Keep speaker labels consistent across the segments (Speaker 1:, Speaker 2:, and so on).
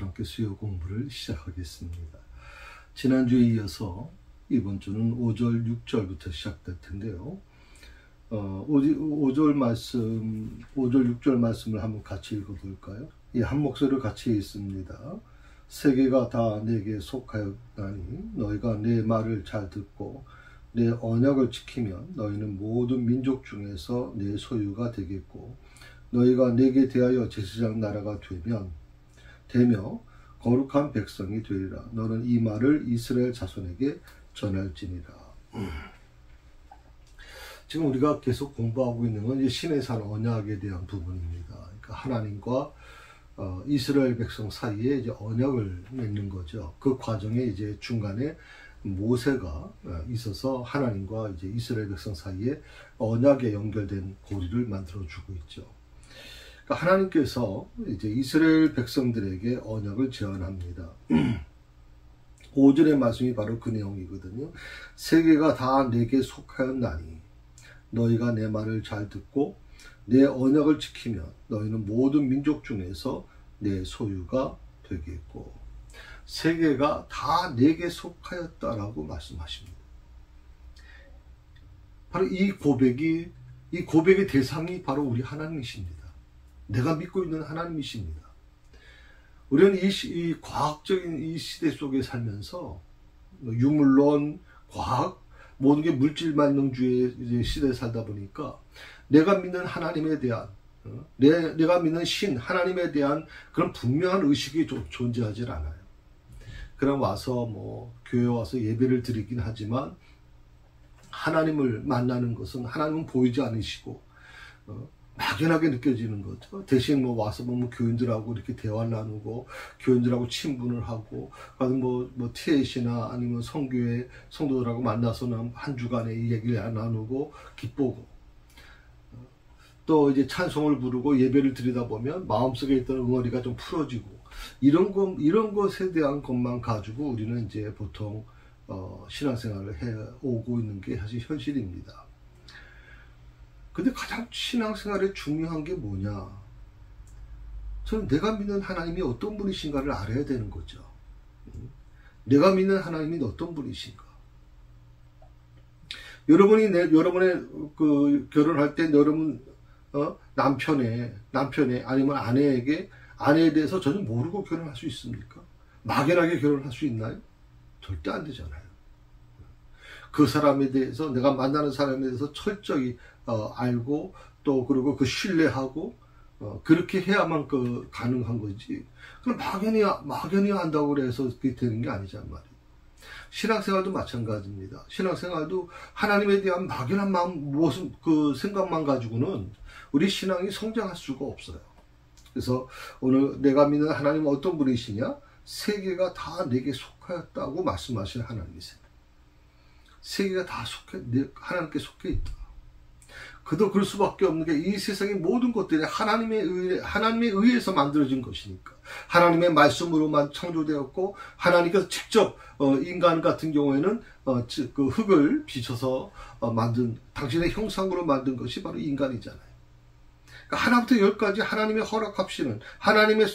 Speaker 1: 함께 수요 공부를 시작하겠습니다. 지난주에 이어서 이번 주는 5절, 6절부터 시작될 텐데요. 5절 말씀, 5절, 6절 말씀을 한번 같이 읽어볼까요? 이 한 목소리로 같이 읽습니다. 세계가 다 내게 속하였다니 너희가 내 말을 잘 듣고 내 언약을 지키면 너희는 모든 민족 중에서 내 소유가 되겠고 너희가 내게 대하여 제사장 나라가 되며 거룩한 백성이 되리라. 너는 이 말을 이스라엘 자손에게 전할지니라. 지금 우리가 계속 공부하고 있는 건 신의 산 언약에 대한 부분입니다. 그러니까 하나님과 이스라엘 백성 사이에 이제 언약을 맺는 거죠. 그 과정에 이제 중간에 모세가 있어서 하나님과 이제 이스라엘 백성 사이에 언약에 연결된 고리를 만들어 주고 있죠. 그러니까 하나님께서 이제 이스라엘 백성들에게 언약을 제안합니다. 5절의 말씀이 바로 그 내용이거든요. 세계가 다 내게 속하였나니 너희가 내 말을 잘 듣고 내 언약을 지키면 너희는 모든 민족 중에서 내 소유가 되겠고 세계가 다 내게 속하였다라고 말씀하십니다. 바로 이 고백의 대상이 바로 우리 하나님이십니다. 내가 믿고 있는 하나님이십니다. 우리는 이 과학적인 이 시대 속에 살면서 유물론, 과학, 모든 게 물질 만능주의 시대에 살다 보니까 내가 믿는 하나님에 대한 내가 믿는 신 하나님에 대한 그런 분명한 의식이 존재하지 않아요. 그럼 와서 교회 와서 예배를 드리긴 하지만 하나님을 만나는 것은 하나님은 보이지 않으시고 막연하게 느껴지는 거죠. 대신 와서 교인들하고 이렇게 대화를 나누고 교인들하고 친분을 하고 티엣이나 아니면 성교회 성도들하고 만나서는 한 주간의 이 얘기를 나누고 기쁘고 또 이제 찬송을 부르고 예배를 드리다 보면 마음속에 있던 응어리가 좀 풀어지고 이런 것에 대한 것만 가지고 우리는 이제 보통 신앙생활을 해 오고 있는 게 사실 현실입니다. 근데 가장 신앙생활에 중요한 게 뭐냐? 저는 내가 믿는 하나님이 어떤 분이신가를 알아야 되는 거죠. 내가 믿는 하나님이 어떤 분이신가? 여러분의 결혼할 때 여러분 남편의 아니면 아내에 대해서 전혀 모르고 결혼할 수 있습니까? 막연하게 결혼할 수 있나요? 절대 안 되잖아요. 그 사람에 대해서 내가 만나는 사람에 대해서 철저히 알고 또 그리고 신뢰하고 그렇게 해야만 가능한 거지. 그럼 막연히 한다고 그래서 그게 되는 게 아니란 말이에요. 신앙생활도 마찬가지입니다. 신앙생활도 하나님에 대한 막연한 생각만 가지고는 우리 신앙이 성장할 수가 없어요. 그래서 오늘 내가 믿는 하나님은 어떤 분이시냐? 세계가 다 내게 속하였다고 말씀하시는 하나님이세요. 세계가 다 하나님께 속해 있다. 그럴 수밖에 없는 게 이 세상의 모든 것들이 하나님에 의해서 만들어진 것이니까. 하나님의 말씀으로만 창조되었고, 하나님께서 직접, 인간 같은 경우에는, 그 흙을 비춰서 만든, 당신의 형상으로 만든 것이 바로 인간이잖아요. 그러니까 하나부터 열까지 하나님의 허락합시는, 하나님의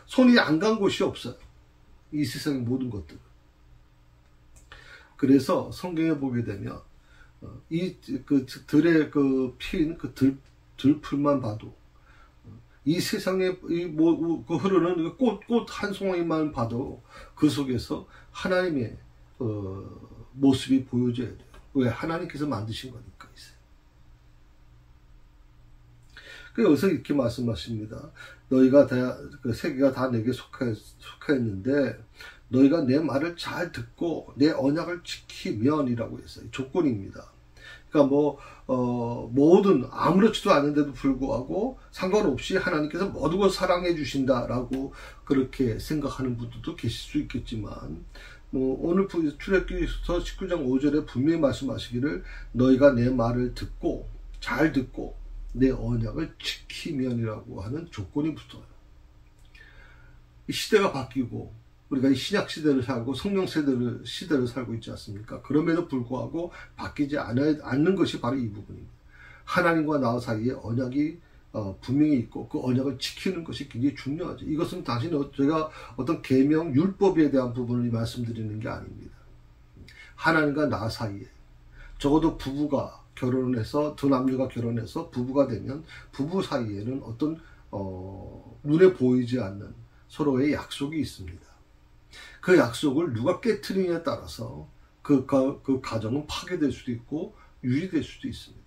Speaker 1: 손이 안 간 곳이 없어요. 이 세상의 모든 것들. 그래서 성경에 보게 되면 들의 피인 들풀만 봐도 이 세상에 흐르는 꽃 한 송이만 봐도 그 속에서 하나님의 모습이 보여져야 돼요. 왜? 하나님께서 만드신 거니까. 여기서 이렇게 말씀하십니다. 너희가 세계가 다 내게 속하였는데 너희가 내 말을 잘 듣고 내 언약을 지키면이라고 했어요. 조건입니다. 그러니까 모든 아무렇지도 않은데도 불구하고 상관없이 하나님께서 모든 걸 사랑해 주신다라고 그렇게 생각하는 분들도 계실 수 있겠지만 오늘 출애굽기서 19장 5절에 분명히 말씀하시기를 너희가 내 말을 듣고 잘 듣고 내 언약을 지키면이라고 하는 조건이 붙어요. 이 시대가 바뀌고 우리가 이 신약 시대를 살고 성령 시대를 살고 있지 않습니까? 그럼에도 불구하고 바뀌지 않는 것이 바로 이 부분입니다. 하나님과 나 사이에 언약이 분명히 있고 그 언약을 지키는 것이 굉장히 중요하죠. 이것은 당신 제가 어떤 계명 율법에 대한 부분을 말씀드리는 게 아닙니다. 하나님과 나 사이에 적어도 부부가 결혼해서 두 남녀가 결혼해서 부부가 되면 부부 사이에는 어떤 눈에 보이지 않는 서로의 약속이 있습니다. 그 약속을 누가 깨트리느냐에 따라서 그 가정은 파괴될 수도 있고 유지될 수도 있습니다.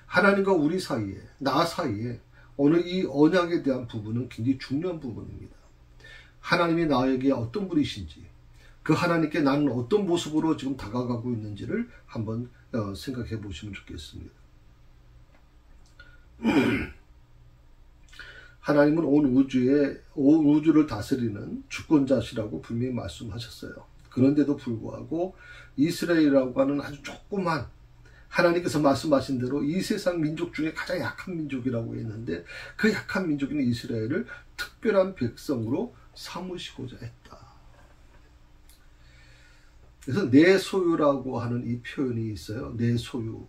Speaker 1: 하나님과 우리 사이에, 나 사이에 오늘 이 언약에 대한 부분은 굉장히 중요한 부분입니다. 하나님이 나에게 어떤 분이신지, 그 하나님께 나는 어떤 모습으로 지금 다가가고 있는지를 한번 생각해 보시면 좋겠습니다. 하나님은 온 우주를 다스리는 주권자시라고 분명히 말씀하셨어요. 그런데도 불구하고 이스라엘이라고 하는 아주 조그만, 하나님께서 말씀하신 대로 이 세상 민족 중에 가장 약한 민족이라고 했는데 그 약한 민족인 이스라엘을 특별한 백성으로 삼으시고자 했다. 그래서 내 소유라고 하는 이 표현이 있어요. 내 소유.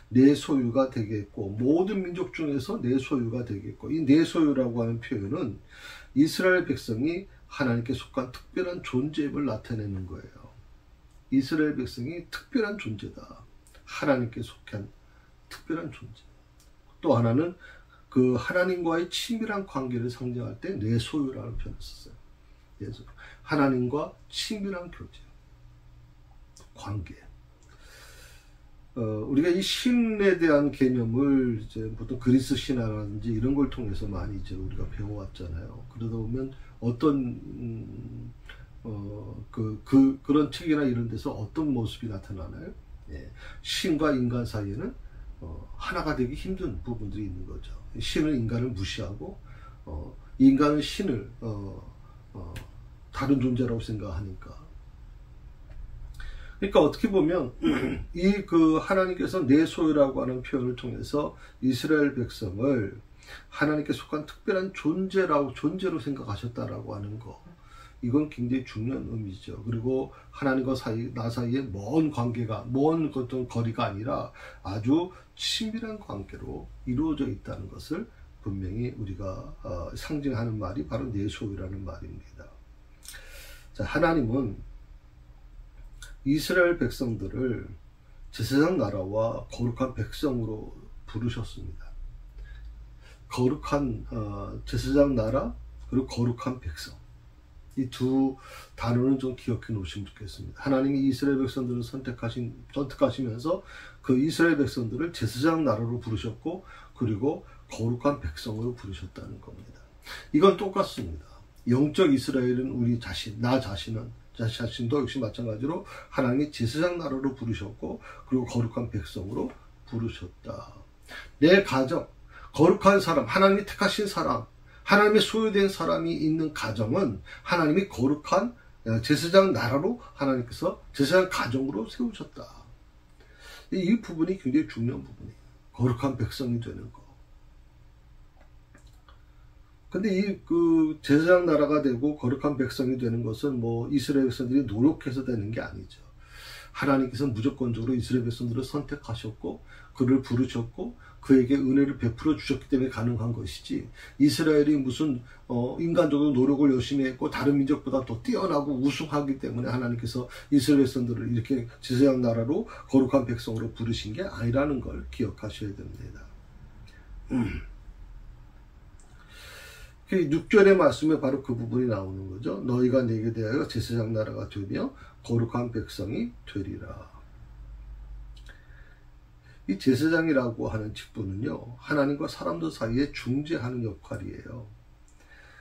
Speaker 1: 내 소유가 되겠고, 모든 민족 중에서 내 소유가 되겠고, 이 내 소유라고 하는 표현은 이스라엘 백성이 하나님께 속한 특별한 존재임을 나타내는 거예요. 이스라엘 백성이 특별한 존재다. 하나님께 속한 특별한 존재. 또 하나는 그 하나님과의 친밀한 관계를 상징할 때 내 소유라는 표현을 썼어요. 그래서 하나님과 친밀한 교제, 관계. 우리가 이 신에 대한 개념을 이제 보통 그리스 신화라든지 이런 걸 통해서 많이 이제 우리가 배워왔잖아요. 그러다 보면 어떤 그런 책이나 이런 데서 어떤 모습이 나타나나요? 예. 신과 인간 사이에는 하나가 되기 힘든 부분들이 있는 거죠. 신은 인간을 무시하고 인간은 신을 다른 존재라고 생각하니까. 그러니까 어떻게 보면 이 하나님께서 내 소유라고 하는 표현을 통해서 이스라엘 백성을 하나님께 속한 특별한 존재로 생각하셨다라고 하는 거. 이건 굉장히 중요한 의미죠. 그리고 하나님과 나 사이에 먼 관계가, 먼 어떤 거리가 아니라 아주 친밀한 관계로 이루어져 있다는 것을 분명히 우리가 상징하는 말이 바로 내 소유라는 말입니다. 자, 하나님은 이스라엘 백성들을 제사장 나라와 거룩한 백성으로 부르셨습니다. 거룩한 제사장 나라 그리고 거룩한 백성. 이 두 단어는 좀 기억해 놓으시면 좋겠습니다. 하나님이 이스라엘 백성들을 선택하시면서 그 이스라엘 백성들을 제사장 나라로 부르셨고 그리고 거룩한 백성으로 부르셨다는 겁니다. 이건 똑같습니다. 영적 이스라엘은 우리 자신, 나 자신도 역시 마찬가지로 하나님이 제사장 나라로 부르셨고 그리고 거룩한 백성으로 부르셨다. 내 가정, 거룩한 사람, 하나님이 택하신 사람, 하나님의 소유된 사람이 있는 가정은 하나님이 거룩한 제사장 나라로 하나님께서 제사장 가정으로 세우셨다. 이 부분이 굉장히 중요한 부분이에요. 거룩한 백성이 되는 거. 근데 제사장 나라가 되고 거룩한 백성이 되는 것은 뭐 이스라엘 백성들이 노력해서 되는 게 아니죠. 하나님께서 무조건적으로 이스라엘 백성들을 선택하셨고 그를 부르셨고 그에게 은혜를 베풀어 주셨기 때문에 가능한 것이지, 이스라엘이 무슨 인간적으로 노력을 열심히 했고 다른 민족보다 더 뛰어나고 우수하기 때문에 하나님께서 이스라엘 백성들을 이렇게 제사장 나라로 거룩한 백성으로 부르신 게 아니라는 걸 기억하셔야 됩니다. 6절의 말씀에 바로 그 부분이 나오는 거죠. 너희가 내게 대하여 제사장 나라가 되며 거룩한 백성이 되리라. 이 제사장이라고 하는 직분은요, 하나님과 사람들 사이에 중재하는 역할이에요.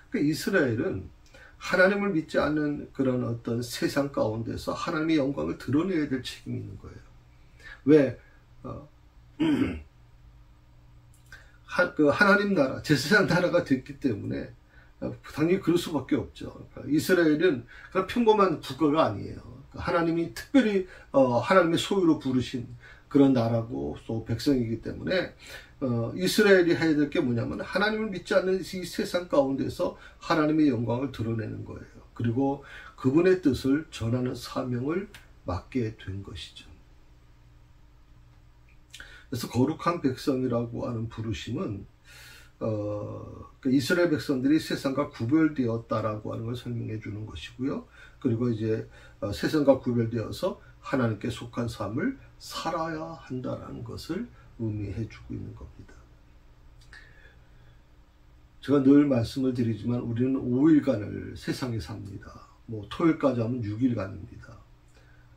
Speaker 1: 그러니까 이스라엘은 하나님을 믿지 않는 그런 어떤 세상 가운데서 하나님의 영광을 드러내야 될 책임이 있는 거예요. 왜? 하나님 나라, 제사장 나라가 됐기 때문에 당연히 그럴 수밖에 없죠. 그러니까 이스라엘은 그냥 평범한 국가가 아니에요. 하나님이 특별히 하나님의 소유로 부르신 그런 나라고 또 백성이기 때문에 이스라엘이 해야 될 게 뭐냐면 하나님을 믿지 않는 이 세상 가운데서 하나님의 영광을 드러내는 거예요. 그리고 그분의 뜻을 전하는 사명을 맡게 된 것이죠. 그래서 거룩한 백성이라고 하는 부르심은 이스라엘 백성들이 세상과 구별되었다라고 하는 걸 설명해 주는 것이고요. 그리고 이제 세상과 구별되어서 하나님께 속한 삶을 살아야 한다라는 것을 의미해 주고 있는 겁니다. 제가 늘 말씀을 드리지만 우리는 5일간을 세상에 삽니다. 뭐 토요일까지 하면 6일간입니다.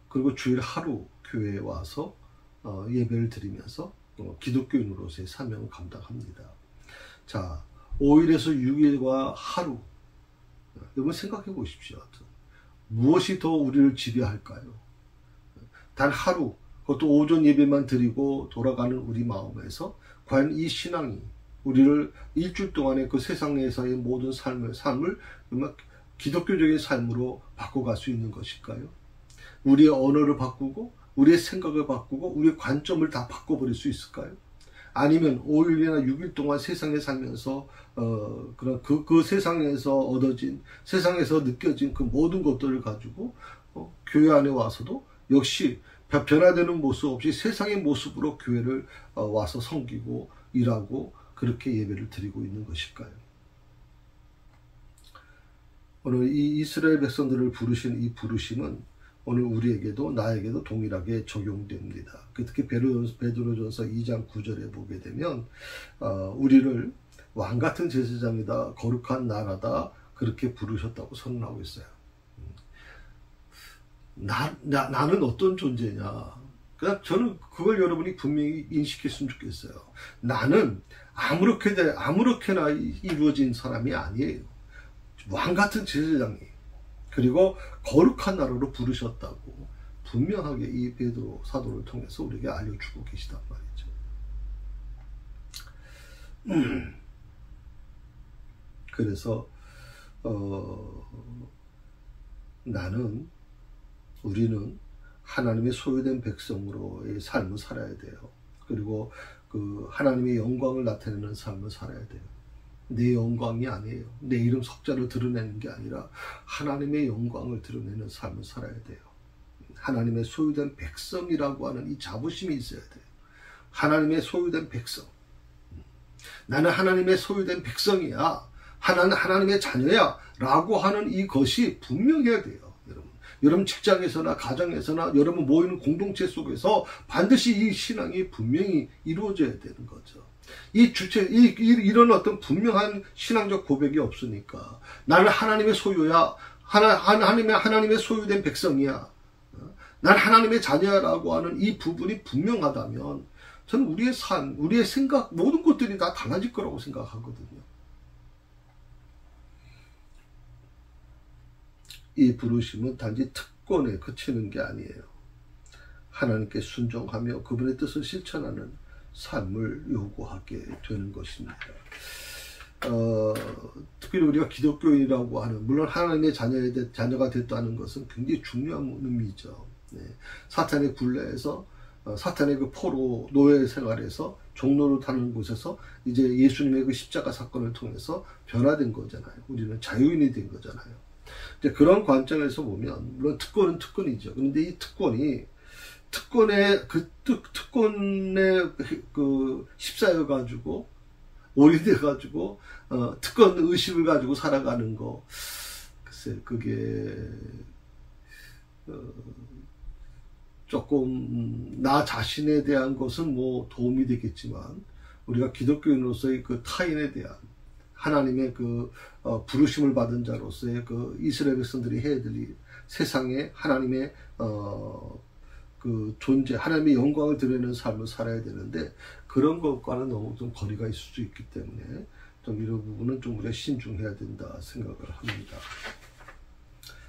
Speaker 1: 그리고 주일 하루 교회에 와서 예배를 드리면서 기독교인으로서의 사명을 감당합니다. 자, 5일에서 6일과 하루, 여러분 생각해 보십시오. 무엇이 더 우리를 지배할까요? 단 하루, 그것도 오전 예배만 드리고 돌아가는 우리 마음에서 과연 이 신앙이 우리를 일주일 동안의 그 세상에서의 모든 삶을 기독교적인 삶으로 바꿔갈 수 있는 것일까요? 우리의 언어를 바꾸고 우리의 생각을 바꾸고 우리의 관점을 다 바꿔버릴 수 있을까요? 아니면 5일이나 6일 동안 세상에 살면서 그 세상에서 얻어진, 세상에서 느껴진 그 모든 것들을 가지고 교회 안에 와서도 역시 변화되는 모습 없이 세상의 모습으로 교회를 와서 섬기고 일하고 그렇게 예배를 드리고 있는 것일까요? 오늘 이 이스라엘 백성들을 부르신 이 부르심은 오늘 우리에게도 나에게도 동일하게 적용됩니다. 특히 베드로전서 2장 9절에 보게 되면 우리를 왕같은 제사장이다, 거룩한 나라다 그렇게 부르셨다고 선언하고 있어요. 나는 어떤 존재냐? 그냥 저는 그걸 여러분이 분명히 인식했으면 좋겠어요. 나는 아무렇게나 이루어진 사람이 아니에요. 왕같은 제사장이 그리고 거룩한 나라로 부르셨다고 분명하게 이 베드로 사도를 통해서 우리에게 알려주고 계시단 말이죠. 그래서 우리는 하나님의 소유된 백성으로의 삶을 살아야 돼요. 그리고 그 하나님의 영광을 나타내는 삶을 살아야 돼요. 내 영광이 아니에요. 내 이름 석자를 드러내는 게 아니라 하나님의 영광을 드러내는 삶을 살아야 돼요. 하나님의 소유된 백성이라고 하는 이 자부심이 있어야 돼요. 하나님의 소유된 백성. 나는 하나님의 소유된 백성이야. 하나님의 자녀야. 라고 하는 이것이 분명해야 돼요. 여러분 직장에서나 가정에서나 여러분 모이는 공동체 속에서 반드시 이 신앙이 분명히 이루어져야 되는 거죠. 이런 어떤 분명한 신앙적 고백이 없으니까 나는 하나님의 소유야. 하나님의 소유된 백성이야. 난 하나님의 자녀라고 하는 이 부분이 분명하다면 저는 우리의 삶, 우리의 생각 모든 것들이 다 달라질 거라고 생각하거든요. 이 부르심은 단지 특권에 그치는 게 아니에요. 하나님께 순종하며 그분의 뜻을 실천하는 삶을 요구하게 되는 것입니다. 특별히 우리가 기독교인이라고 하는, 물론 하나님의 자녀가 됐다는 것은 굉장히 중요한 의미죠. 네. 사탄의 굴레에서 사탄의 그 포로 노예 생활에서 종로를 타는 곳에서 이제 예수님의 그 십자가 사건을 통해서 변화된 거잖아요. 우리는 자유인이 된 거잖아요. 이제 그런 관점에서 보면 물론 특권은 특권이죠. 그런데 이 특권에 휩싸여 가지고 올인돼 가지고 특권 의식을 가지고 살아가는 거, 글쎄 그게 조금 나 자신에 대한 것은 뭐 도움이 되겠지만 우리가 기독교인으로서의 그 타인에 대한 하나님의 그 부르심을 받은 자로서의 그 이스라엘 백성들이 해야 될 세상에 하나님의 그 존재, 하나님의 영광을 드러내는 삶을 살아야 되는데 그런 것과는 너무 좀 거리가 있을 수 있기 때문에 좀 이런 부분은 좀 우리가 신중해야 된다 생각을 합니다.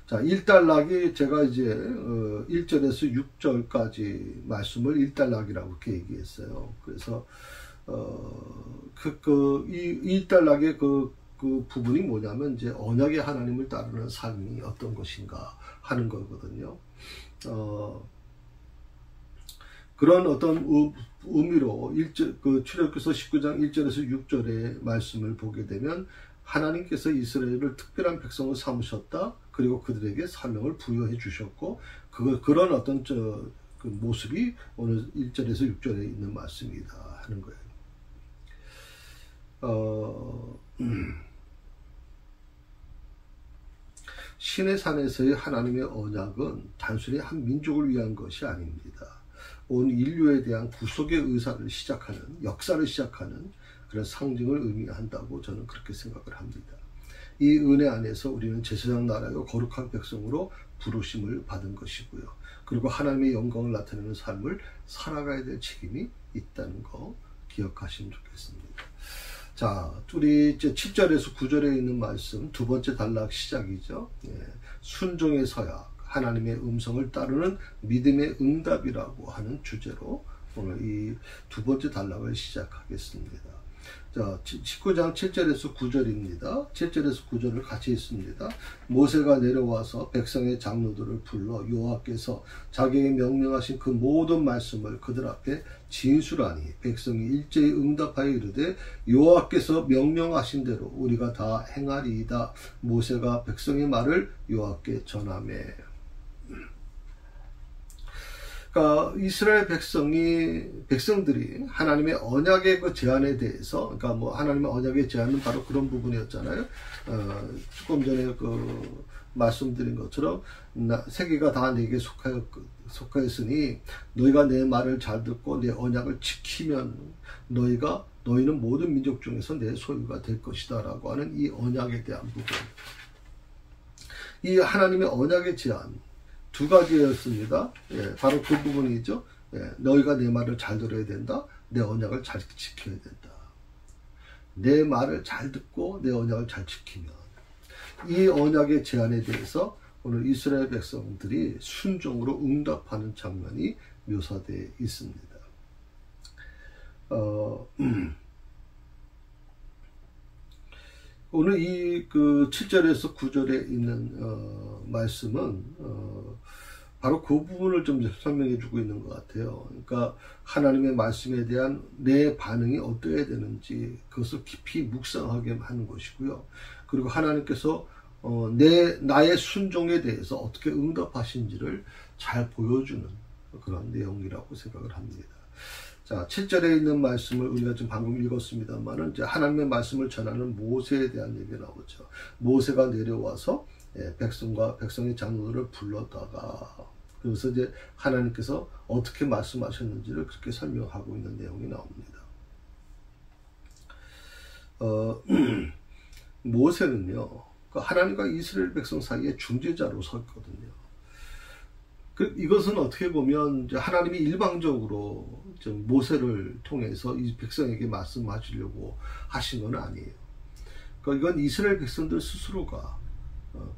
Speaker 1: 자, 일단락이 제가 이제 1절에서 6절까지 말씀을 일단락이라고 이렇게 얘기했어요. 그래서 이 일단락의 그 부분이 뭐냐면 이제 언약의 하나님을 따르는 삶이 어떤 것인가 하는 거거든요. 그런 어떤 의미로 출애굽기서 19장 1절에서 6절의 말씀을 보게 되면 하나님께서 이스라엘을 특별한 백성을 삼으셨다. 그리고 그들에게 사명을 부여해 주셨고 그런 어떤 그 모습이 오늘 1절에서 6절에 있는 말씀이다 하는 거예요. 신의 산에서의 하나님의 언약은 단순히 한 민족을 위한 것이 아닙니다. 온 인류에 대한 구속의 의사를 시작하는, 역사를 시작하는 그런 상징을 의미한다고 저는 그렇게 생각을 합니다. 이 은혜 안에서 우리는 제사장 나라요 거룩한 백성으로 부르심을 받은 것이고요. 그리고 하나님의 영광을 나타내는 삶을 살아가야 될 책임이 있다는 거 기억하시면 좋겠습니다. 자, 우리 이제 7절에서 9절에 있는 말씀, 두 번째 단락 시작이죠. 순종의 서약, 하나님의 음성을 따르는 믿음의 응답이라고 하는 주제로 오늘 이 두 번째 단락을 시작하겠습니다. 자, 19장 7절에서 9절입니다. 7절에서 9절을 같이 읽습니다. 모세가 내려와서 백성의 장로들을 불러 여호와께서 자기에게 명령하신 그 모든 말씀을 그들 앞에 진술하니 백성이 일제히 응답하여 이르되 여호와께서 명령하신 대로 우리가 다 행하리이다. 모세가 백성의 말을 여호와께 전하매. 그러니까 이스라엘 백성들이 하나님의 언약의 그 제안에 대해서, 그러니까 뭐 하나님의 언약의 제안은 바로 그런 부분이었잖아요. 조금 전에 그 말씀드린 것처럼 세계가 다 내게 속하였으니 너희가 내 말을 잘 듣고 내 언약을 지키면 너희는 모든 민족 중에서 내 소유가 될 것이다 라고 하는 이 언약에 대한 부분. 이 하나님의 언약의 제안 두 가지였습니다. 바로 그 부분이죠. 너희가 내 말을 잘 들어야 된다. 내 언약을 잘 지켜야 된다. 내 말을 잘 듣고 내 언약을 잘 지키면 이 언약의 제안에 대해서 오늘 이스라엘 백성들이 순종으로 응답하는 장면이 묘사되어 있습니다. 오늘 이 그 7절에서 9절에 있는 말씀은 바로 그 부분을 좀 설명해 주고 있는 것 같아요. 그러니까 하나님의 말씀에 대한 내 반응이 어떠해야 되는지 그것을 깊이 묵상하게 하는 것이고요. 그리고 하나님께서 나의 순종에 대해서 어떻게 응답하신지를 잘 보여주는 그런 내용이라고 생각을 합니다. 자, 7절에 있는 말씀을 우리가 지금 방금 읽었습니다만은 이제 하나님의 말씀을 전하는 모세에 대한 얘기가 나오죠. 모세가 내려와서 백성의 장로들을 불렀다가 그래서 이제 하나님께서 어떻게 말씀하셨는지를 그렇게 설명하고 있는 내용이 나옵니다. 모세는요, 하나님과 이스라엘 백성 사이에 중재자로 섰거든요. 이것은 어떻게 보면 하나님이 일방적으로 모세를 통해서 이 백성에게 말씀하시려고 하신 건 아니에요. 그러니까 이건 이스라엘 백성들 스스로가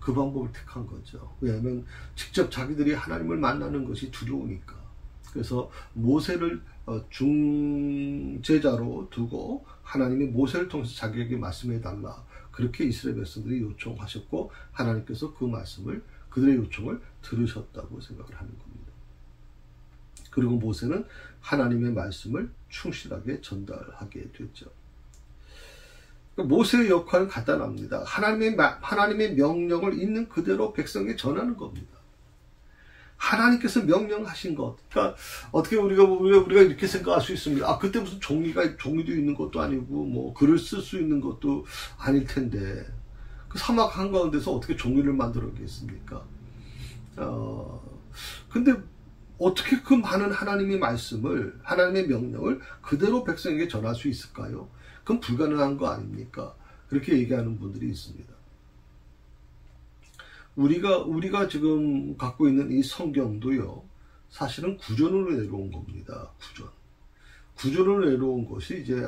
Speaker 1: 그 방법을 택한 거죠. 왜냐하면 직접 자기들이 하나님을 만나는 것이 두려우니까. 그래서 모세를 중재자로 두고 하나님이 모세를 통해서 자기에게 말씀해달라. 그렇게 이스라엘 백성들이 요청하셨고 하나님께서 그 말씀을 그들의 요청을 들으셨다고 생각을 하는 겁니다. 그리고 모세는 하나님의 말씀을 충실하게 전달하게 됐죠. 모세의 역할은 간단합니다. 하나님의 명령을 있는 그대로 백성에게 전하는 겁니다. 하나님께서 명령하신 것. 그러니까 어떻게 우리가 이렇게 생각할 수 있습니다. 그때 무슨 종이도 있는 것도 아니고 뭐 글을 쓸 수 있는 것도 아닐 텐데. 그 사막 한가운데서 어떻게 종이를 만들었겠습니까? 근데 어떻게 그 많은 하나님의 말씀을, 하나님의 명령을 그대로 백성에게 전할 수 있을까요? 그건 불가능한 거 아닙니까? 그렇게 얘기하는 분들이 있습니다. 우리가 지금 갖고 있는 이 성경도요, 사실은 구전으로 내려온 겁니다. 구전으로 내려온 것이 이제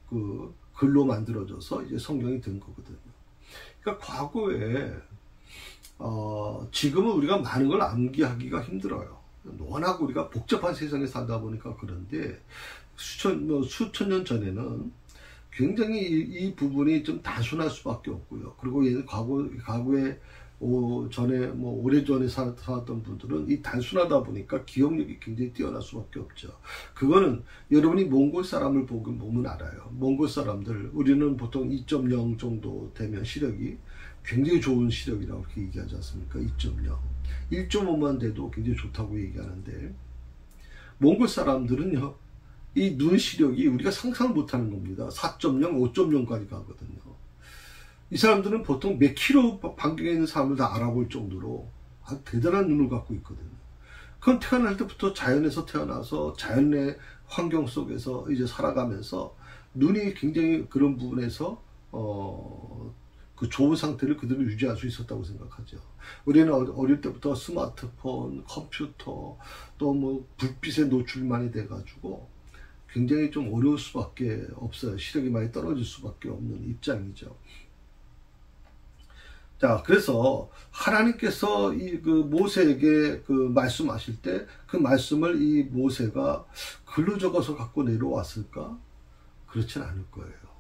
Speaker 1: 그 글로 만들어져서 이제 성경이 된 거거든요. 그러니까 과거에 지금은 우리가 많은 걸 암기하기가 힘들어요. 워낙 우리가 복잡한 세상에 살다 보니까 그런데 수천 년 전에는 굉장히 이 부분이 좀 단순할 수밖에 없고요. 그리고 과거에 전에 오래전에 살았던 분들은 이 단순하다 보니까 기억력이 굉장히 뛰어날 수밖에 없죠. 그거는 여러분이 몽골 사람을 보면 알아요. 몽골 사람들, 우리는 보통 2.0 정도 되면 시력이, 굉장히 좋은 시력이라고 그렇게 얘기하지 않습니까? 2.0. 1.5만 돼도 굉장히 좋다고 얘기하는데, 몽골 사람들은요, 이 눈 시력이 우리가 상상을 못하는 겁니다. 4.0, 5.0까지 가거든요. 이 사람들은 보통 몇 킬로 반경에 있는 사람을 다 알아볼 정도로 아주 대단한 눈을 갖고 있거든요. 그건 태어날 때부터 자연에서 태어나서 자연의 환경 속에서 이제 살아가면서 눈이 굉장히 그런 부분에서 그 좋은 상태를 그대로 유지할 수 있었다고 생각하죠. 우리는 어릴 때부터 스마트폰, 컴퓨터, 또 뭐 불빛에 노출 많이 돼가지고 굉장히 좀 어려울 수밖에 없어요. 시력이 많이 떨어질 수밖에 없는 입장이죠. 자, 그래서 하나님께서 그 모세에게 그 말씀하실 때 그 말씀을 이 모세가 글로 적어서 갖고 내려왔을까? 그렇진 않을 거예요.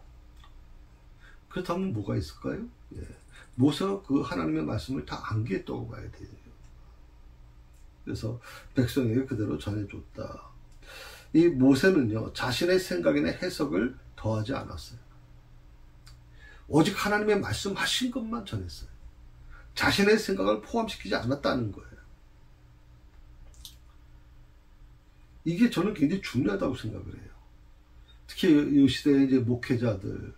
Speaker 1: 그렇다면 뭐가 있을까요? 예. 모세가 그 하나님의 말씀을 다 암기했다고 봐야 돼요. 그래서 백성에게 그대로 전해줬다. 이 모세는요, 자신의 생각이나 해석을 더하지 않았어요. 오직 하나님의 말씀하신 것만 전했어요. 자신의 생각을 포함시키지 않았다는 거예요. 이게 저는 굉장히 중요하다고 생각을 해요. 특히 이 시대의 이제 목회자들,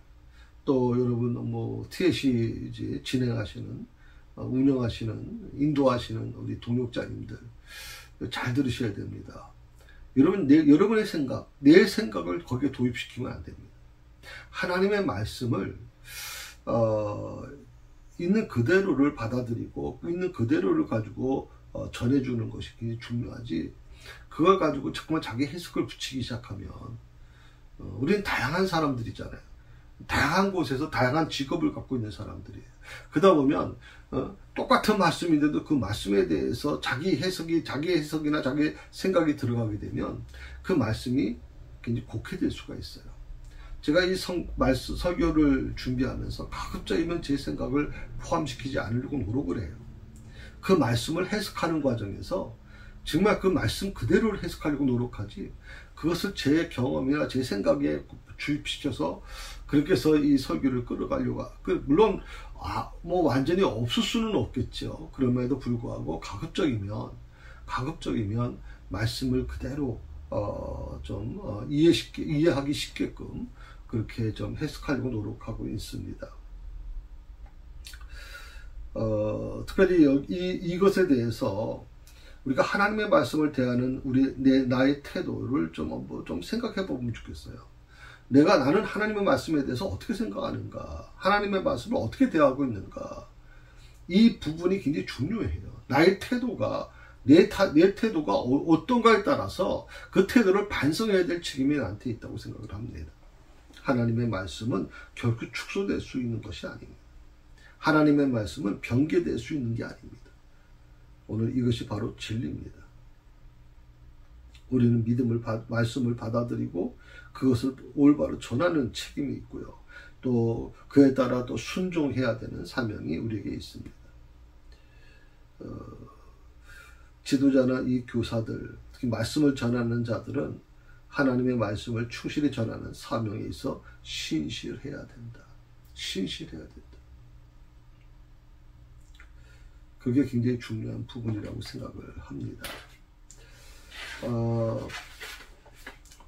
Speaker 1: 또 여러분 뭐 TSC 이제 진행하시는, 운영하시는, 인도하시는 우리 동역자님들 잘 들으셔야 됩니다. 여러분의 생각, 내 생각을 거기에 도입시키면 안 됩니다. 하나님의 말씀을 있는 그대로를 받아들이고 있는 그대로를 가지고 전해주는 것이 굉장히 중요하지, 그걸 가지고 자꾸만 자기 해석을 붙이기 시작하면 우리는 다양한 사람들이잖아요. 다양한 곳에서 다양한 직업을 갖고 있는 사람들이에요. 그러다 보면 똑같은 말씀인데도 그 말씀에 대해서 자기 해석이나 자기 생각이 들어가게 되면 그 말씀이 굉장히 곡해될 수가 있어요. 제가 이 설교를 준비하면서 가급적이면 제 생각을 포함시키지 않으려고 노력을 해요. 그 말씀을 해석하는 과정에서 정말 그 말씀 그대로를 해석하려고 노력하지, 그것을 제 경험이나 제 생각에 주입시켜서 그렇게 해서 이 설교를 끌어가려고, 물론 뭐 완전히 없을 수는 없겠죠. 그럼에도 불구하고 가급적이면 말씀을 그대로 이해하기 쉽게끔 그렇게 좀 해석하려고 노력하고 있습니다. 특별히 이것에 대해서 우리가 하나님의 말씀을 대하는 나의 태도를 좀 생각해 보면 좋겠어요. 나는 하나님의 말씀에 대해서 어떻게 생각하는가? 하나님의 말씀을 어떻게 대하고 있는가? 이 부분이 굉장히 중요해요. 나의 태도가, 내 태도가 어떤가에 따라서 그 태도를 반성해야 될 책임이 나한테 있다고 생각을 합니다. 하나님의 말씀은 결코 축소될 수 있는 것이 아닙니다. 하나님의 말씀은 변개될 수 있는 게 아닙니다. 오늘 이것이 바로 진리입니다. 우리는 말씀을 받아들이고 그것을 올바로 전하는 책임이 있고요. 또 그에 따라 또 순종해야 되는 사명이 우리에게 있습니다. 지도자나 이 교사들, 특히 말씀을 전하는 자들은 하나님의 말씀을 충실히 전하는 사명에 있어 신실해야 된다. 신실해야 된다. 그게 굉장히 중요한 부분이라고 생각을 합니다.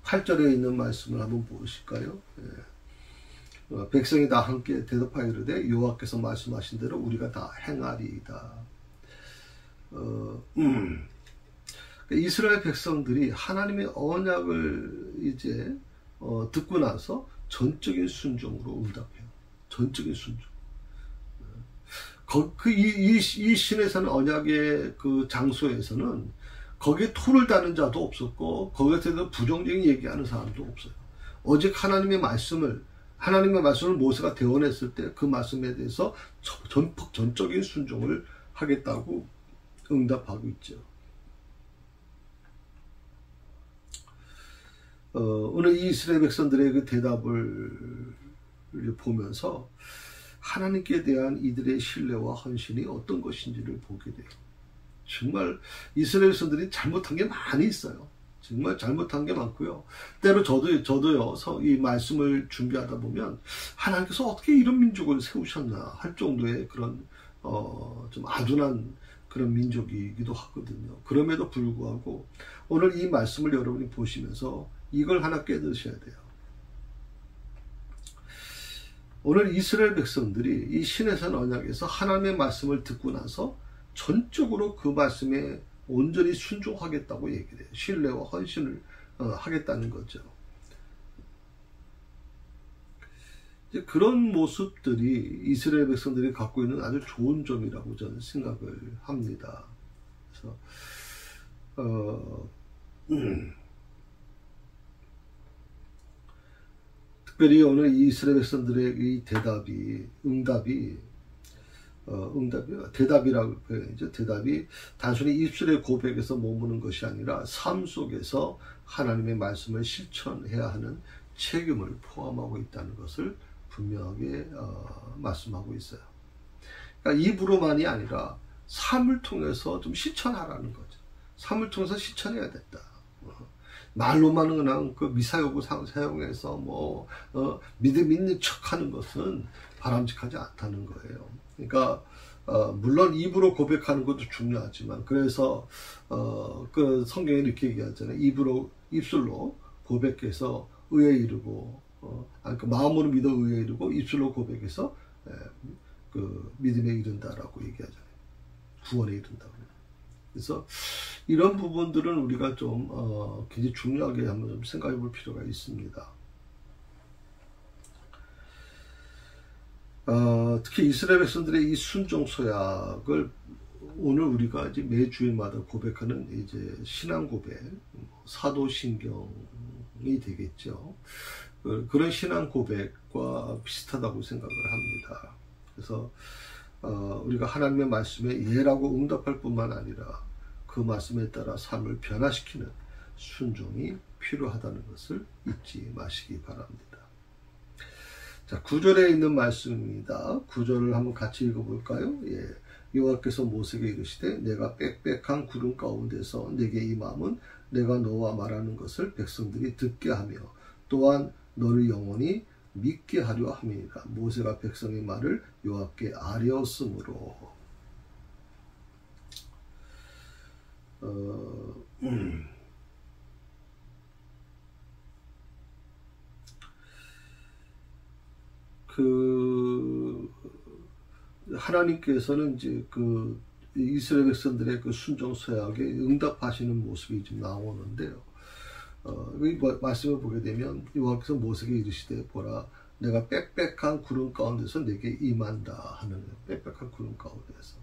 Speaker 1: 8절에 있는 말씀을 한번 보실까요? 백성이 다 함께 대답하여 이르되 여호와께서 말씀하신 대로 우리가 다 행하리이다. 이스라엘 백성들이 하나님의 언약을 이제 듣고 나서 전적인 순종으로 응답해요. 전적인 순종. 이 신에서는, 언약의 그 장소에서는 거기에 토를 다는 자도 없었고 거기에 대해서 부정적인 얘기하는 사람도 없어요. 오직 하나님의 말씀을 모세가 대언했을 때 그 말씀에 대해서 전적인 순종을 하겠다고 응답하고 있죠. 오늘 이 이스라엘 백성들의 그 대답을 보면서 하나님께 대한 이들의 신뢰와 헌신이 어떤 것인지를 보게 돼요. 정말 이스라엘 백성들이 잘못한 게 많이 있어요. 정말 잘못한 게 많고요. 때로 저도요, 이 말씀을 준비하다 보면, 하나님께서 어떻게 이런 민족을 세우셨나 할 정도의 그런, 좀 아둔한 그런 민족이기도 하거든요. 그럼에도 불구하고, 오늘 이 말씀을 여러분이 보시면서 이걸 하나 깨닫으셔야 돼요. 오늘 이스라엘 백성들이 이 신의 언약에서 하나님의 말씀을 듣고 나서 전적으로 그 말씀에 온전히 순종하겠다고 얘기를 해요. 신뢰와 헌신을 하겠다는 거죠. 이제 그런 모습들이 이스라엘 백성들이 갖고 있는 아주 좋은 점이라고 저는 생각을 합니다. 그래서 특별히 오늘 이스라엘 백성들의 이 대답이라고 표현이죠. 대답이 단순히 입술의 고백에서 머무는 것이 아니라 삶 속에서 하나님의 말씀을 실천해야 하는 책임을 포함하고 있다는 것을 분명하게 말씀하고 있어요. 그러니까 입으로만이 아니라 삶을 통해서 좀 실천하라는 거죠. 삶을 통해서 실천해야 된다. 말로만 그냥 그 미사여구 사용해서 믿음 있는 척하는 것은 바람직하지 않다는 거예요. 그러니까 물론 입으로 고백하는 것도 중요하지만, 그래서 그 성경에 이렇게 얘기하잖아요. 입술로 고백해서 의에 이르고, 그 마음으로 믿어 의에 이르고 입술로 고백해서 그 믿음에 이른다라고 얘기하잖아요. 구원에 이른다고. 그래서 이런 부분들은 우리가 좀 굉장히 중요하게 한번 좀 생각해 볼 필요가 있습니다. 특히 이스라엘 백성들의 이 순종 소약을 오늘 우리가 이제 매주일마다 고백하는 이제 신앙 고백, 사도신경이 되겠죠. 그런 신앙 고백과 비슷하다고 생각을 합니다. 그래서 우리가 하나님의 말씀에 예라고 응답할 뿐만 아니라 그 말씀에 따라 삶을 변화시키는 순종이 필요하다는 것을 잊지 마시기 바랍니다. 자, 9절에 있는 말씀입니다. 9절을 한번 같이 읽어볼까요? 예. 여호와께서 모세에게 이르시되 내가 빽빽한 구름 가운데서 내게 임함은 내가 너와 말하는 것을 백성들이 듣게 하며 또한 너를 영원히 믿게 하려 함이니라. 모세가 백성의 말을 여호와께 아뢰었으므로. 하나님께서는 이제 그 이스라엘 백성들의 그 순종 소약에 응답하시는 모습이 좀 나오는데요. 이 말씀을 보게 되면 여호와께서 모세에게 이르시되 보라 내가 빽빽한 구름 가운데서 내게 임한다 하는 거예요. 빽빽한 구름 가운데서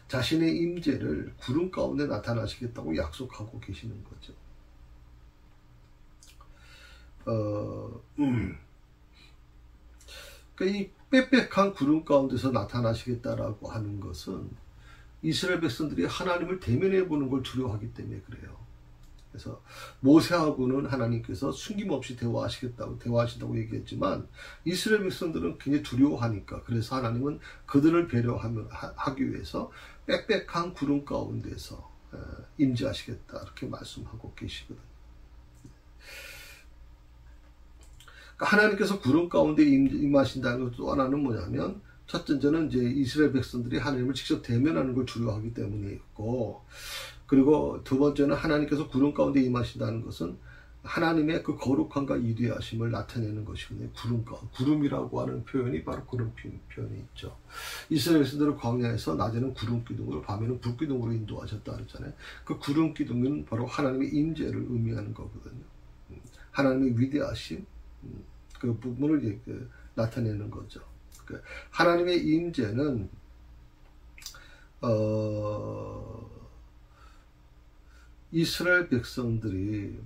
Speaker 1: 자신의 임재를 구름 가운데 나타나시겠다고 약속하고 계시는 거죠. 이 빽빽한 구름 가운데서 나타나시겠다라고 하는 것은 이스라엘 백성들이 하나님을 대면해 보는 걸 두려워하기 때문에 그래요. 그래서 모세하고는 하나님께서 숨김없이 대화하신다고 얘기했지만 이스라엘 백성들은 굉장히 두려워하니까, 그래서 하나님은 그들을 배려하기 위해서 빽빽한 구름 가운데서 임재하시겠다 이렇게 말씀하고 계시거든요. 하나님께서 구름 가운데 임하신다는 것 또 하나는 뭐냐면, 첫째는 이제 이스라엘 백성들이 하나님을 직접 대면하는 걸 두려워하기 때문에 있고, 그리고 두 번째는 하나님께서 구름 가운데 임하신다는 것은 하나님의 그 거룩함과 위대하심을 나타내는 것이거든요. 구름이라고 하는 표현이 바로 그런 표현이 있죠. 이스라엘 백성들을 광야에서 낮에는 구름 기둥으로 밤에는 불 기둥으로 인도하셨다 그랬잖아요. 그 구름 기둥은 바로 하나님의 임재를 의미하는 거거든요. 하나님의 위대하심, 그 부분을 나타내는 거죠. 하나님의 임재는 이스라엘 백성들이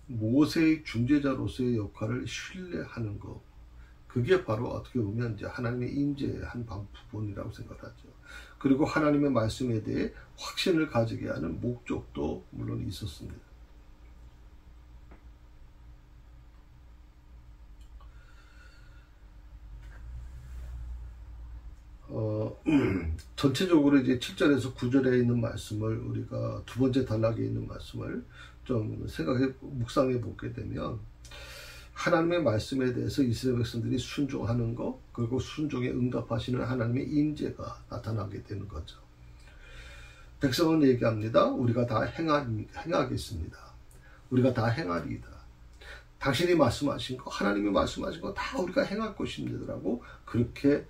Speaker 1: 모세의 중재자로서의 역할을 신뢰하는 것, 그게 바로 어떻게 보면 이제 하나님의 임재의 한 부분이라고 생각하죠. 그리고 하나님의 말씀에 대해 확신을 가지게 하는 목적도 물론 있었습니다. 전체적으로 이제 7절에서 9절에 있는 말씀을 우리가 두 번째 단락에 있는 말씀을 좀 묵상해 보게 되면 하나님의 말씀에 대해서 이스라엘 백성들이 순종하는 것, 그리고 순종에 응답하시는 하나님의 임재가 나타나게 되는 거죠. 백성은 얘기합니다. 우리가 다 행하겠습니다. 우리가 다 행하리이다. 당신이 말씀하신 거, 하나님이 말씀하신 거 다 우리가 행할 것입니다라고 그렇게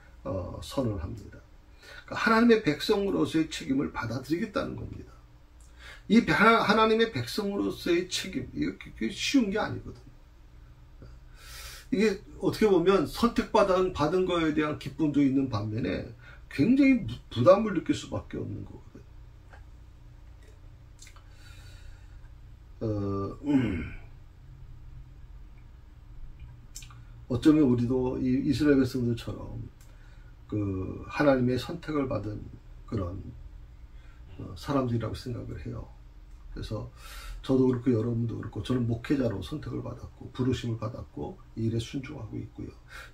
Speaker 1: 선언합니다. 그러니까 하나님의 백성으로서의 책임을 받아들이겠다는 겁니다. 이 하나님의 백성으로서의 책임, 이게 쉬운 게 아니거든요. 이게 어떻게 보면 선택받은 거에 대한 기쁨도 있는 반면에 굉장히 부담을 느낄 수밖에 없는 거거든요. 어쩌면 우리도 이 이스라엘 백성들처럼 그 하나님의 선택을 받은 그런 사람들이라고 생각을 해요. 그래서 저도 그렇고 여러분도 그렇고 저는 목회자로 선택을 받았고 부르심을 받았고 이 일에 순종하고 있고요.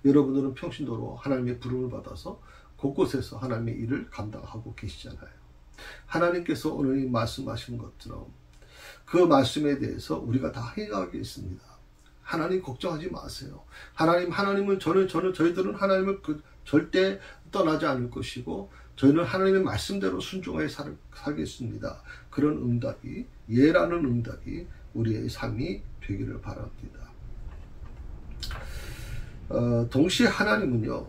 Speaker 1: 여러분들은 평신도로 하나님의 부름을 받아서 곳곳에서 하나님의 일을 감당하고 계시잖아요. 하나님께서 오늘 말씀하신 것처럼 그 말씀에 대해서 우리가 다 행하겠습니다. 하나님 걱정하지 마세요. 하나님은 저희들은 하나님을 절대 떠나지 않을 것이고 저희는 하나님의 말씀대로 순종하여 살겠습니다. 그런 응답이, 예라는 응답이 우리의 삶이 되기를 바랍니다. 동시에 하나님은요,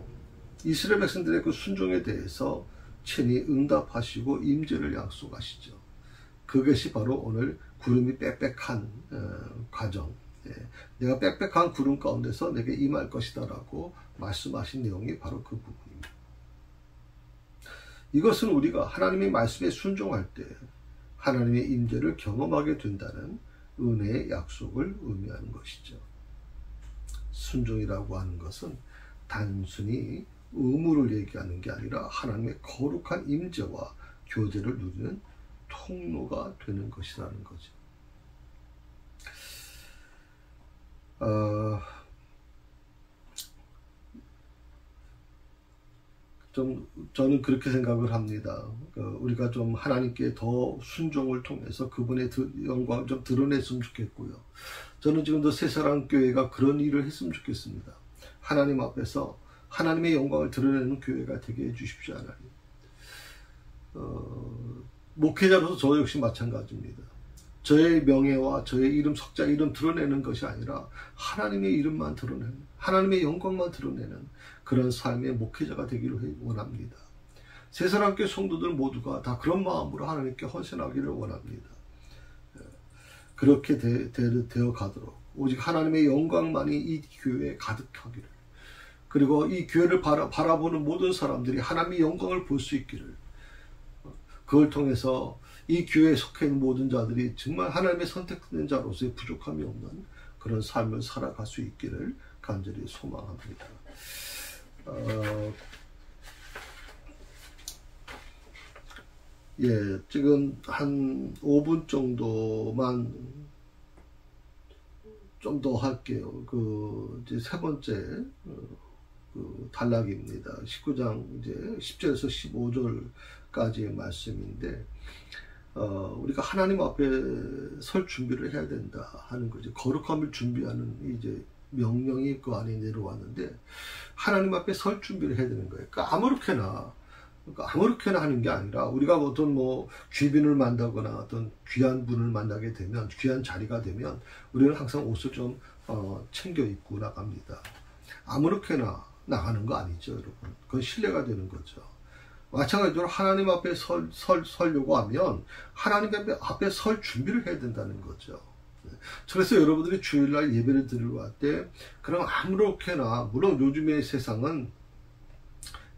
Speaker 1: 이스라엘 백성들의 그 순종에 대해서 친히 응답하시고 임재를 약속하시죠. 그것이 바로 오늘 구름이 빽빽한 과정, 내가 빽빽한 구름 가운데서 내게 임할 것이다 라고 말씀하신 내용이 바로 그 부분입니다. 이것은 우리가 하나님의 말씀에 순종할 때 하나님의 임재를 경험하게 된다는 은혜의 약속을 의미하는 것이죠. 순종이라고 하는 것은 단순히 의무를 얘기하는 게 아니라 하나님의 거룩한 임재와 교제를 누리는 통로가 되는 것이라는 거죠. 저는 그렇게 생각을 합니다. 우리가 좀 하나님께 더 순종을 통해서 그분의 영광을 좀 드러냈으면 좋겠고요. 저는 지금도 새사랑교회가 그런 일을 했으면 좋겠습니다. 하나님 앞에서 하나님의 영광을 드러내는 교회가 되게 해주십시오, 하나님. 목회자로서 저 역시 마찬가지입니다. 저의 명예와 저의 이름, 석자 이름 드러내는 것이 아니라 하나님의 이름만 드러내는, 하나님의 영광만 드러내는 그런 삶의 목회자가 되기를 원합니다. 새사랑교회 성도들 모두가 다 그런 마음으로 하나님께 헌신하기를 원합니다. 그렇게 되어 가도록 오직 하나님의 영광만이 이 교회에 가득하기를, 그리고 이 교회를 바라보는 모든 사람들이 하나님의 영광을 볼 수 있기를, 그걸 통해서 이 교회에 속해 있는 모든 자들이 정말 하나님의 선택된 자로서의 부족함이 없는 그런 삶을 살아갈 수 있기를 간절히 소망합니다. 지금 한 5분 정도만 좀 더 할게요. 이제 세 번째 단락입니다. 19장 이제 10절에서 15절까지의 말씀인데, 우리가 하나님 앞에 설 준비를 해야 된다 하는 거죠. 거룩함을 준비하는 이제 명령이 그 안에 내려왔는데, 하나님 앞에 설 준비를 해야 되는 거예요. 그러니까 아무렇게나 하는 게 아니라, 우리가 어떤 귀빈을 만나거나 어떤 귀한 분을 만나게 되면, 귀한 자리가 되면 우리는 항상 옷을 좀 챙겨 입고 나갑니다. 아무렇게나 나가는 거 아니죠, 여러분. 그건 신뢰가 되는 거죠. 마찬가지로 하나님 앞에 설려고 하면 하나님 앞에 설 준비를 해야 된다는 거죠. 그래서 여러분들이 주일날 예배를 드리러 갈 때 그럼 아무렇게나, 물론 요즘의 세상은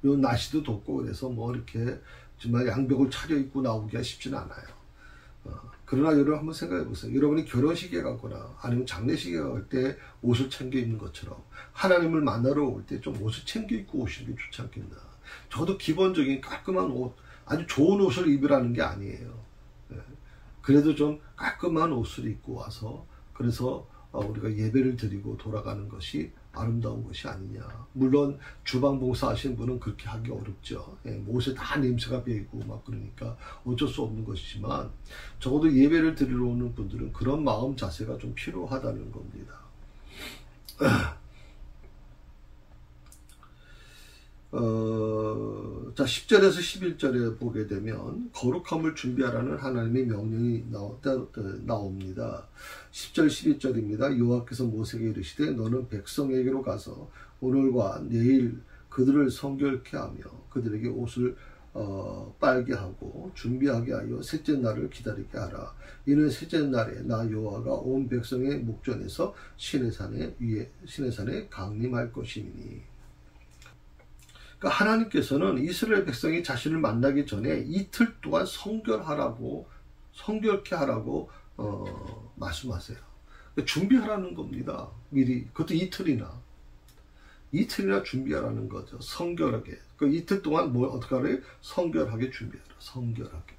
Speaker 1: 요 날씨도 덥고 그래서 이렇게 정말 양복을 차려입고 나오기가 쉽지는 않아요. 그러나 여러분 한번 생각해 보세요. 여러분이 결혼식에 가거나 아니면 장례식에 갈 때 옷을 챙겨 입는 것처럼 하나님을 만나러 올 때 좀 옷을 챙겨 입고 오시는 게 좋지 않겠나. 저도 기본적인 깔끔한 옷, 아주 좋은 옷을 입으라는 게 아니에요. 그래도 좀 깔끔한 옷을 입고 와서, 그래서 우리가 예배를 드리고 돌아가는 것이 아름다운 것이 아니냐. 물론 주방봉사 하시는 분은 그렇게 하기 어렵죠. 못에 다 냄새가 배이고 막 그러니까 어쩔 수 없는 것이지만 적어도 예배를 드리러 오는 분들은 그런 마음 자세가 좀 필요하다는 겁니다. 자, 10절에서 11절에 보게 되면 거룩함을 준비하라는 하나님의 명령이 나옵니다. 10절 11절입니다. 여호와께서 모세에게 이르시되 너는 백성에게로 가서 오늘과 내일 그들을 성결케 하며 그들에게 옷을 빨게 하고 준비하게 하여 셋째 날을 기다리게 하라. 이는 셋째 날에 나 여호와가 온 백성의 목전에서 시내산에 강림할 것이니. 그러니까 하나님께서는 이스라엘 백성이 자신을 만나기 전에 이틀 동안 성결케 하라고 말씀하세요. 그러니까 준비하라는 겁니다. 미리. 그것도 이틀이나 준비하라는 거죠. 성결하게. 그 이틀 동안 뭘 어떻게 하래요? 성결하게 준비하라. 성결하게.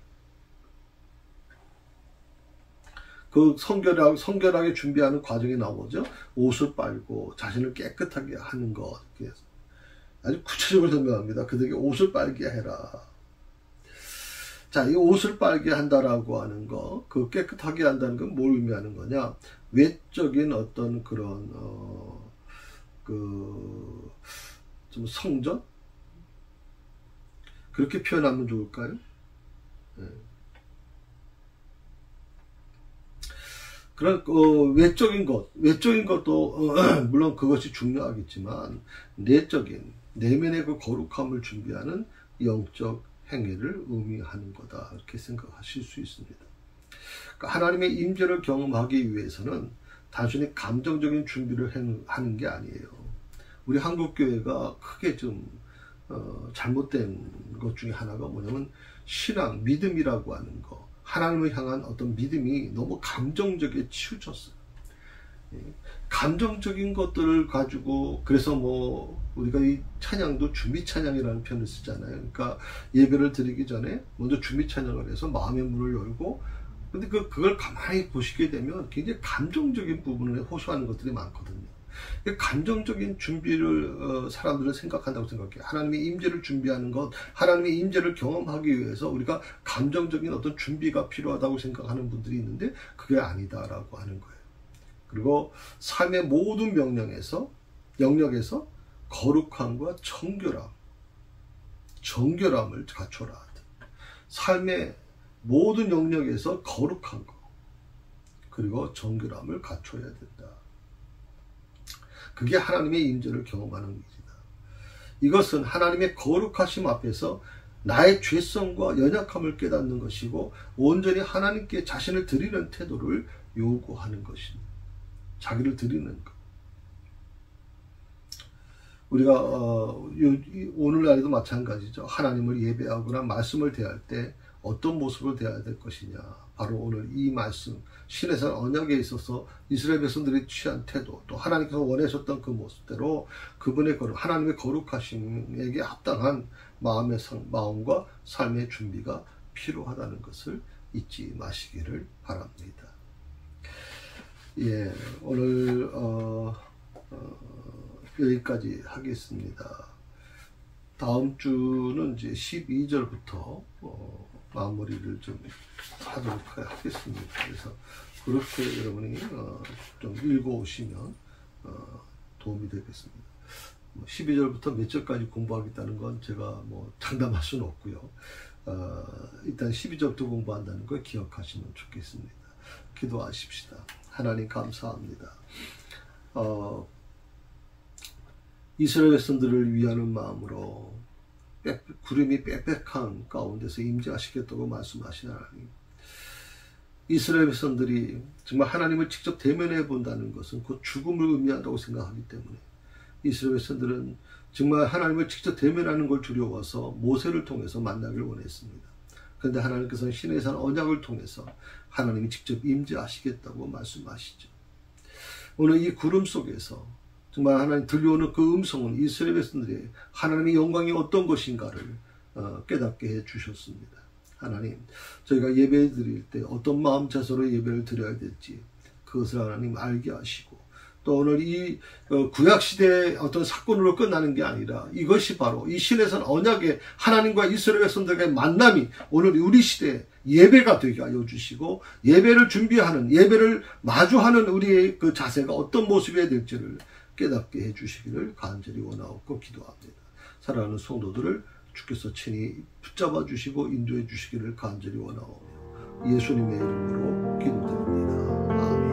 Speaker 1: 그 성결하게 준비하는 과정이 나오죠. 옷을 빨고 자신을 깨끗하게 하는 것. 아주 구체적으로 설명합니다. 그들에게 옷을 빨게 해라. 자, 이 옷을 빨게 한다라고 하는 거, 그 깨끗하게 한다는 건 뭘 의미하는 거냐? 외적인 어떤 그런 좀 성전? 그렇게 표현하면 좋을까요? 네. 그런 외적인 것도 물론 그것이 중요하겠지만 내면의 그 거룩함을 준비하는 영적 행위를 의미하는 거다, 이렇게 생각하실 수 있습니다. 그러니까 하나님의 임재를 경험하기 위해서는 단순히 감정적인 준비를 하는 게 아니에요. 우리 한국교회가 크게 좀 잘못된 것 중에 하나가 뭐냐면 신앙, 믿음이라고 하는 거, 하나님을 향한 어떤 믿음이 너무 감정적에 치우쳤어요. 감정적인 것들을 가지고, 그래서 우리가 이 찬양도 준비 찬양이라는 표현을 쓰잖아요. 그러니까 예배를 드리기 전에 먼저 준비 찬양을 해서 마음의 문을 열고, 근데 그걸 가만히 보시게 되면 굉장히 감정적인 부분을 호소하는 것들이 많거든요. 감정적인 준비를 사람들은 생각한다고 생각해요. 하나님의 임재를 준비하는 것, 하나님의 임재를 경험하기 위해서 우리가 감정적인 어떤 준비가 필요하다고 생각하는 분들이 있는데 그게 아니다라고 하는 거예요. 그리고 삶의 모든 영역에서 거룩함과 정결함을 갖춰라. 삶의 모든 영역에서 거룩한 것 그리고 정결함을 갖춰야 된다. 그게 하나님의 임재를 경험하는 일이다. 이것은 하나님의 거룩하심 앞에서 나의 죄성과 연약함을 깨닫는 것이고 온전히 하나님께 자신을 드리는 태도를 요구하는 것입니다. 자기를 드리는 것. 우리가 오늘날에도 마찬가지죠. 하나님을 예배하거나 말씀을 대할 때 어떤 모습을 대해야 될 것이냐. 바로 오늘 이 말씀, 시내산 언약에 있어서 이스라엘 백성들이 취한 태도, 또 하나님께서 원하셨던 그 모습대로 그분의 하나님의 거룩하심에게 합당한 마음과 삶의 준비가 필요하다는 것을 잊지 마시기를 바랍니다. 예, 오늘 여기까지 하겠습니다. 다음 주는 이제 12절부터 마무리를 좀 하도록 하겠습니다. 그래서 그렇게 여러분이 좀 읽어오시면 도움이 되겠습니다. 12절부터 몇 절까지 공부하겠다는 건 제가 장담할 수는 없고요. 일단 12절부터 공부한다는 걸 기억하시면 좋겠습니다. 기도하십시다. 하나님 감사합니다. 이스라엘 백성들을 위하는 마음으로 구름이 빽빽한 가운데서 임재하시겠다고 말씀하신 하나님, 이스라엘 백성들이 정말 하나님을 직접 대면해 본다는 것은 곧 죽음을 의미한다고 생각하기 때문에 이스라엘 백성들은 정말 하나님을 직접 대면하는 걸 두려워서 모세를 통해서 만나기를 원했습니다. 그런데 하나님께서는 시내산 언약을 통해서 하나님이 직접 임재하시겠다고 말씀하시죠. 오늘 이 구름 속에서 정말 하나님 들려오는 그 음성은 이스라엘 백성들이 하나님의 영광이 어떤 것인가를 깨닫게 해 주셨습니다. 하나님, 저희가 예배 드릴 때 어떤 마음 자세로 예배를 드려야 될지 그것을 하나님 알게 하시고, 또 오늘 이 구약시대의 어떤 사건으로 끝나는 게 아니라 이것이 바로 이 신에선 언약의 하나님과 이스라엘 백성들의 만남이 오늘 우리 시대에 예배가 되게 하여 주시고, 예배를 준비하는, 예배를 마주하는 우리의 그 자세가 어떤 모습이 될지를 깨닫게 해주시기를 간절히 원하옵고 기도합니다. 사랑하는 성도들을 주께서 친히 붙잡아 주시고 인도해 주시기를 간절히 원하오며 예수님의 이름으로 기도드립니다. 아멘.